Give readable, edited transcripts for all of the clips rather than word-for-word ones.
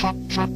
Padayon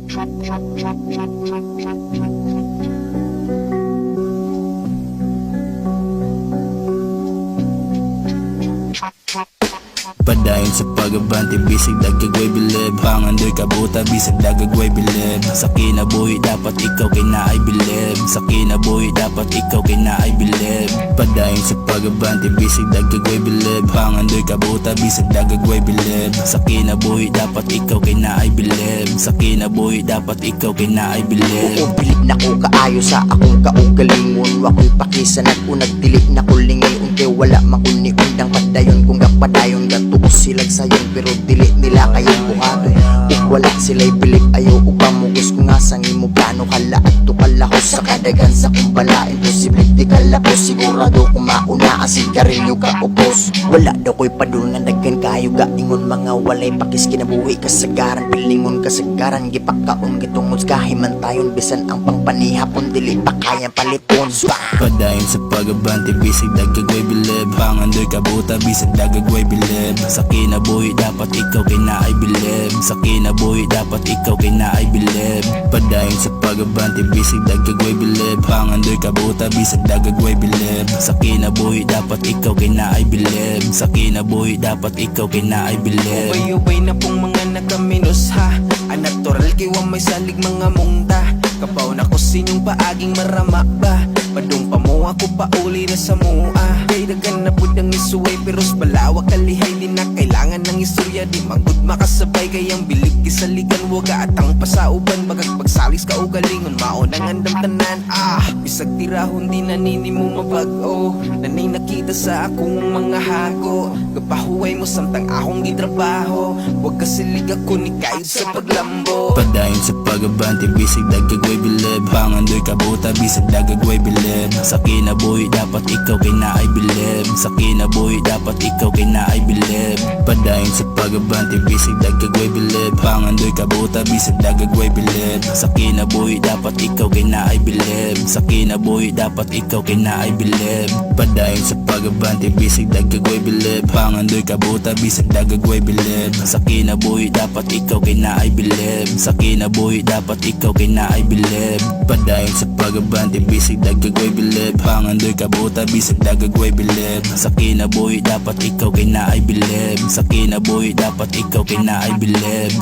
sa pagabante, bisig dagagway bilib. Pangandoy kabuta, bisig dagagway bilib. Sa kinabuhi dapat ikaw kay naay bilib. Sa kinabuhi dapat ikaw kay naay bilib. Padayon sa pagabante, bisig dagagway bilib. Pangandoy kabuta, bisig dagagway bilib. Sa kinabuhi dapat ikaw kay naay bilib. Sa kinabuhi dapat ikaw kay naay bilib. Oo, bilib na ko kaayo sa akong kaugalingon. Wako'y pakisa nag-unag dili na ko lingay. Unti wala makuni undang padayon. Kung gapadayon gatuos silag sayon, pero dili nila kayang buhaton. Ug wala sila'y bilib ayaw ug pamugos. Kung nga sangi mo plano kala at tukalahos sa kadagan sa kumbala. Imposible di kalapos, sigurado kung mauna asig karilyo ka upos. Wala daw ko'y padulungan daggan kayo gaingon. Mga walay pakis kinabuhi kasagaran. Pilingon kasagaran gipakaon gitungod kahimantayon. Bisan ang pangpanihapon dili pa kayang palipon. Padayon sa pagabante, bisig dagagway bilib. Pangandoy kabuta, bisig dagagway bilib. Sa kinabuhi dapat ikaw kay naay bilib. Sa kinabuhi dapat ikaw kay naay bilib. Padayon sa pagabante, bisig dagagway bilib. Pangandoy kabuta, bisig dagagway bilib. Sa kinabuhi dapat ikaw kay naay bilib. Sa kinabuhi dapat ikaw kay naay bilib. Ubay-ubay na pong mga nakaminos ha. Ang natural kiwa may salig mga mungta. Kapaw na ko sinyong paaging marama ba. Padung pa mo ako pauli na sa mua. Kay dagan na po ang isuway, pero balawak kalihay di na kailangan ng istorya. Di magud makasabay kayang bilig kisaligan. Waga at ang pasauban bagag pagsalis ka o galingon. Maunang andam tanan bisag tirahon di nanini mo mabag-o. Nanay nakita sa akong mga hago. Gapahuway mo samtang akong gitrabaho. Wag kasilig ako ni kayod sa paglambo. Padayon sa pagabante, bisig dagagway bilib. Pangandoy kabuta, bisig dagagway bilib. Sa kinabuhi dapat ikaw kay naay bilib. Sa kinabuhi dapat ikaw kay naay bilib. Padayon sa pagabante, bisig dagagway bilib. Pangandoy kabuta, bisig dagagway bilib. Sa kinabuhi dapat ikaw kay naay bilib. Sa kinabuhi dapat ikaw kay naay bilib. Padayon sa pagabante, bisig dagagway bilib. Pangandoy kabuta, bisig dagagway bilib. Sa kinabuhi dapat ikaw kay naay bilib. Sa kinabuhi dapat ikaw kay naay bilib. Padayon sa pagabante, bisig dagagway bilib. Pangandoy kabuta, bisig dagagway bilib. Sa kinabuhi dapat ikaw kay naay bilib. Sa kinabuhi dapat ikaw kay naay bilib.